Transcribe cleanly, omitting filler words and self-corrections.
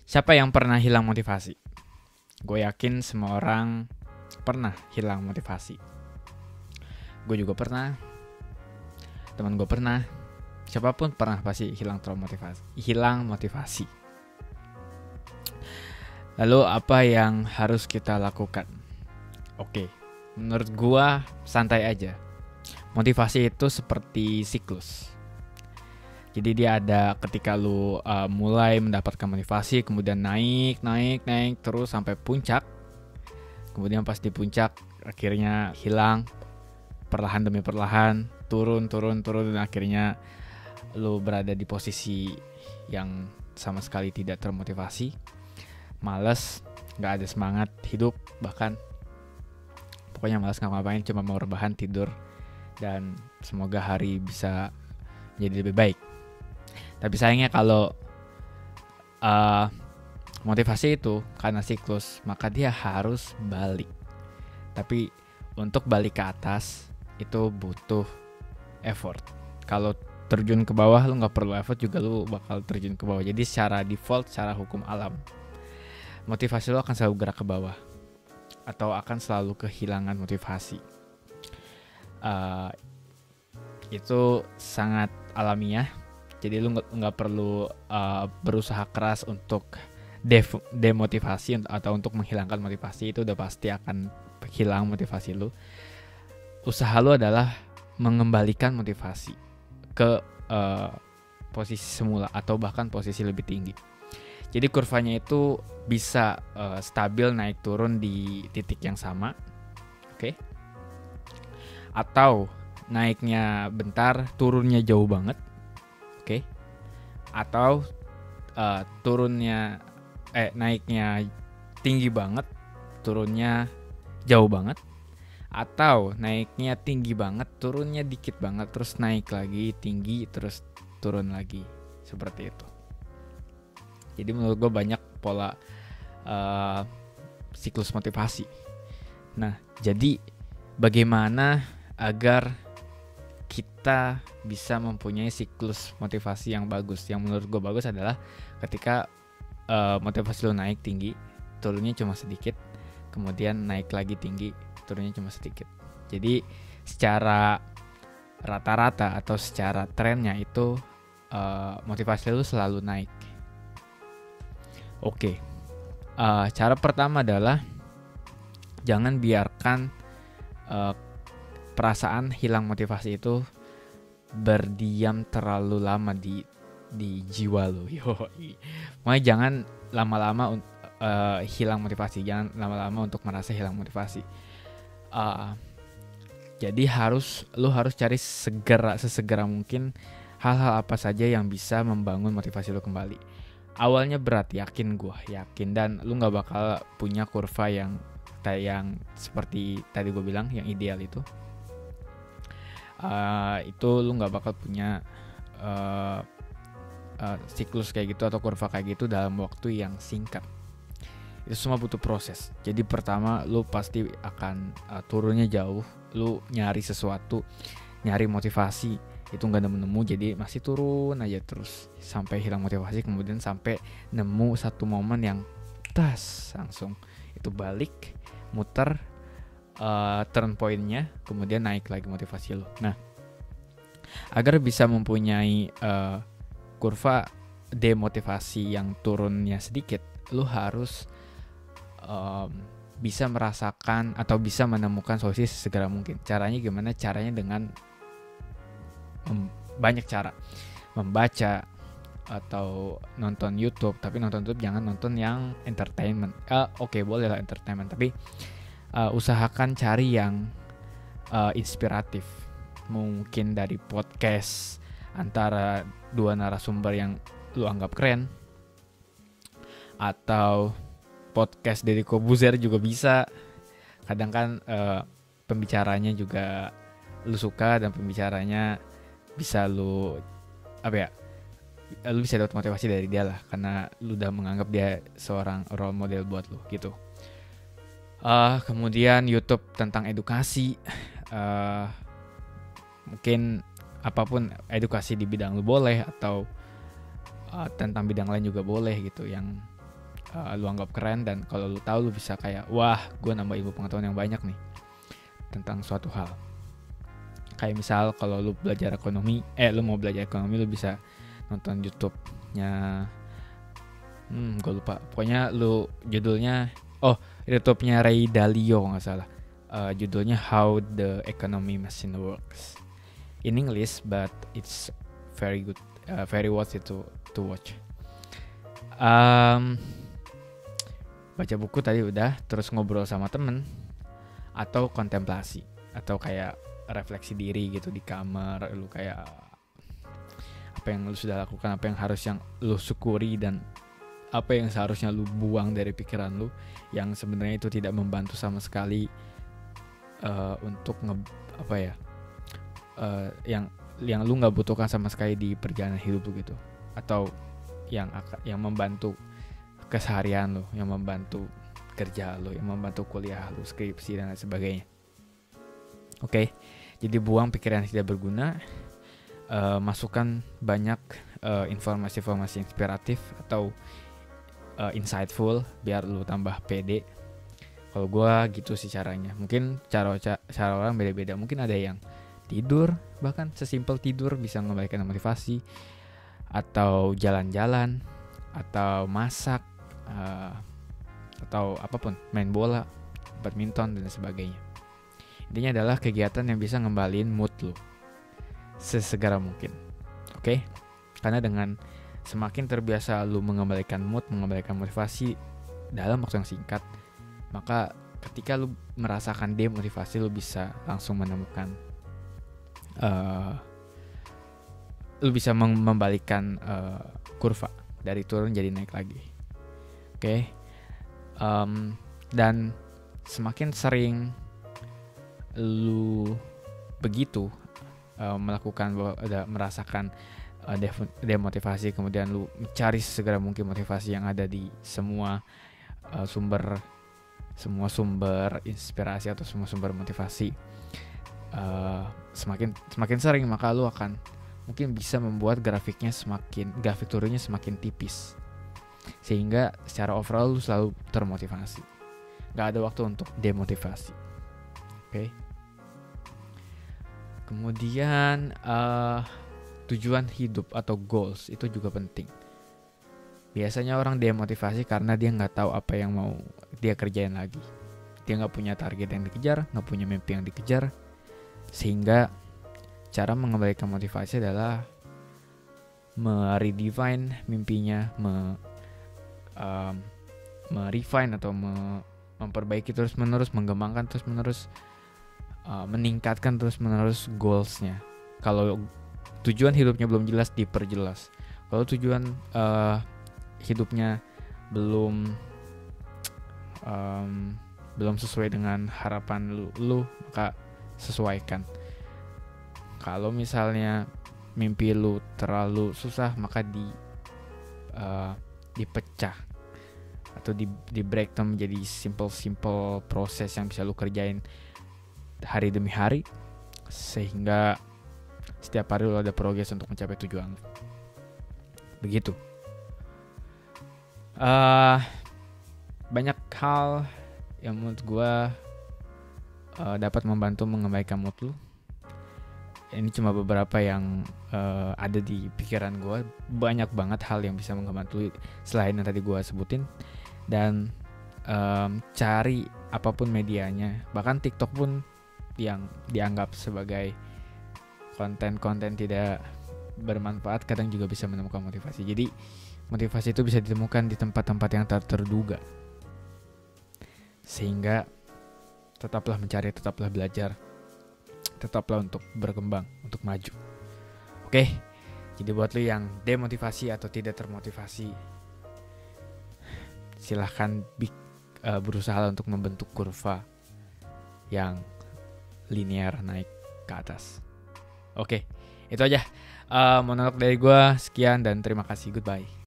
Siapa yang pernah hilang motivasi? Gue yakin semua orang pernah hilang motivasi. Gue juga pernah, teman gue pernah, siapapun pernah pasti hilang motivasi. Lalu apa yang harus kita lakukan? Oke, menurut gue santai aja. Motivasi itu seperti siklus. Jadi dia ada ketika lu mulai mendapatkan motivasi, kemudian naik terus sampai puncak. Kemudian pas di puncak akhirnya hilang perlahan demi perlahan, turun dan akhirnya lu berada di posisi yang sama sekali tidak termotivasi, malas, nggak ada semangat hidup, bahkan pokoknya malas ngapa-ngapain, cuma mau rebahan, tidur, dan semoga hari bisa jadi lebih baik. Tapi sayangnya kalau motivasi itu karena siklus, maka dia harus balik. Tapi untuk balik ke atas itu butuh effort. Kalau terjun ke bawah lu gak perlu effort juga, lu bakal terjun ke bawah. Jadi secara default, secara hukum alam, motivasi lu akan selalu gerak ke bawah atau akan selalu kehilangan motivasi. Itu sangat alamiah. Jadi lu gak perlu berusaha keras untuk demotivasi atau untuk menghilangkan motivasi. Itu udah pasti akan hilang motivasi lu. Usaha lu adalah mengembalikan motivasi ke posisi semula atau bahkan posisi lebih tinggi. Jadi kurvanya itu bisa stabil naik turun di titik yang sama, oke? Atau naiknya bentar, turunnya jauh banget, oke? Atau naiknya tinggi banget, turunnya jauh banget. Atau naiknya tinggi banget, turunnya dikit banget, terus naik lagi, tinggi, terus turun lagi. Seperti itu. Jadi menurut gue banyak pola siklus motivasi. Nah, jadi bagaimana agar kita bisa mempunyai siklus motivasi yang bagus? Yang menurut gue bagus adalah ketika motivasi lo naik tinggi, turunnya cuma sedikit, kemudian naik lagi tinggi, turunnya cuma sedikit. Jadi secara rata-rata atau secara trennya itu motivasi lu selalu naik. Oke. Cara pertama adalah jangan biarkan perasaan hilang motivasi itu berdiam terlalu lama di jiwa lu. Makanya jangan lama-lama hilang motivasi, jangan lama-lama untuk merasa hilang motivasi. Jadi lu harus cari sesegera mungkin hal-hal apa saja yang bisa membangun motivasi lu kembali. Awalnya berat, yakin, dan lu nggak bakal punya kurva yang seperti tadi gue bilang yang ideal itu. Itu lu nggak bakal punya siklus kayak gitu atau kurva kayak gitu dalam waktu yang singkat. Itu semua butuh proses. Jadi pertama lu pasti akan turunnya jauh. Lu nyari sesuatu, nyari motivasi, itu gak nemu-nemu, jadi masih turun aja terus sampai hilang motivasi. Kemudian sampai nemu satu momen yang langsung itu balik, muter turn point-nya, kemudian naik lagi motivasi lu. Nah, agar bisa mempunyai kurva demotivasi yang turunnya sedikit, lu harus bisa merasakan atau bisa menemukan solusi segera mungkin. Caranya gimana? Caranya dengan banyak cara. Membaca atau nonton YouTube, tapi nonton YouTube jangan nonton yang entertainment. Oke, boleh lah entertainment, tapi usahakan cari yang inspiratif. Mungkin dari podcast antara dua narasumber yang lu anggap keren, atau podcast dari Kobuzer juga bisa. Kadang kan pembicaranya juga lu suka dan pembicaranya bisa lu bisa dapat motivasi dari dia lah, karena lu udah menganggap dia seorang role model buat lu gitu. Kemudian YouTube tentang edukasi, mungkin apapun edukasi di bidang lu boleh, atau tentang bidang lain juga boleh gitu, yang lu anggap keren, dan kalau lu tahu lu bisa kayak, wah gue nambah ilmu pengetahuan yang banyak nih tentang suatu hal. Kayak misal kalau lu belajar ekonomi, lu mau belajar ekonomi, lu bisa nonton YouTube-nya, gue lupa, pokoknya lu judulnya, YouTube-nya Ray Dalio nggak salah, judulnya How the Economy Machine Works, in English but it's very good, very worth it to watch. Baca buku tadi udah, terus ngobrol sama temen, atau kontemplasi, atau kayak refleksi diri gitu di kamar, lu kayak apa yang lu sudah lakukan, apa yang harus yang lu syukuri, dan apa yang seharusnya lu buang dari pikiran lu yang sebenarnya itu tidak membantu sama sekali untuk yang lu nggak butuhkan sama sekali di perjalanan hidup lu gitu, atau yang membantu keseharian lu, yang membantu kerja lu, yang membantu kuliah lu, skripsi dan lain sebagainya. Oke, jadi buang pikiran yang tidak berguna, masukkan banyak informasi-informasi inspiratif atau insightful biar lu tambah pede. Kalau gue gitu sih caranya. Mungkin cara orang beda-beda. Mungkin ada yang tidur, bahkan sesimpel tidur bisa mengembalikan motivasi, atau jalan-jalan, atau masak, atau apapun, main bola, badminton dan sebagainya. Intinya adalah kegiatan yang bisa ngembalin mood lu sesegera mungkin. Oke? Karena dengan semakin terbiasa lu mengembalikan mood, mengembalikan motivasi dalam waktu yang singkat, maka ketika lu merasakan demotivasi, lu bisa langsung menemukan, lu bisa membalikkan kurva dari turun jadi naik lagi. Oke? Dan semakin sering lu begitu merasakan demotivasi, kemudian lu mencari segera mungkin motivasi yang ada di semua sumber inspirasi atau semua sumber motivasi, semakin sering, maka lu akan mungkin bisa membuat grafik turunnya semakin tipis, sehingga secara overall lu selalu termotivasi, gak ada waktu untuk demotivasi. Oke. Kemudian tujuan hidup atau goals itu juga penting. Biasanya orang demotivasi karena dia nggak tahu apa yang mau dia kerjain lagi. Dia nggak punya target yang dikejar, nggak punya mimpi yang dikejar, sehingga cara mengembalikan motivasi adalah meredefine mimpinya, merefine atau memperbaiki terus-menerus, mengembangkan terus-menerus, meningkatkan terus-menerus goalsnya. Kalau tujuan hidupnya belum jelas, diperjelas. Kalau tujuan hidupnya belum sesuai dengan harapan lu, maka sesuaikan. Kalau misalnya mimpi lu terlalu susah, maka dipecah atau di breakdown menjadi simple proses yang bisa lu kerjain hari demi hari, sehingga setiap hari lu ada progres untuk mencapai tujuan lu. Begitu. Banyak hal yang menurut gue dapat membantu mengembalikan mood lu. Ini cuma beberapa yang ada di pikiran gue. Banyak banget hal yang bisa membantu selain yang tadi gue sebutin. Dan cari apapun medianya, bahkan TikTok pun yang dianggap sebagai konten-konten tidak bermanfaat, kadang juga bisa menemukan motivasi. Jadi motivasi itu bisa ditemukan di tempat-tempat yang tak terduga. Sehingga tetaplah mencari, tetaplah belajar, tetaplah untuk berkembang, untuk maju. Oke, jadi buat lu yang demotivasi atau tidak termotivasi, silahkan berusaha untuk membentuk kurva yang linear naik ke atas. Oke, itu aja monolog dari gue. Sekian dan terima kasih. Goodbye.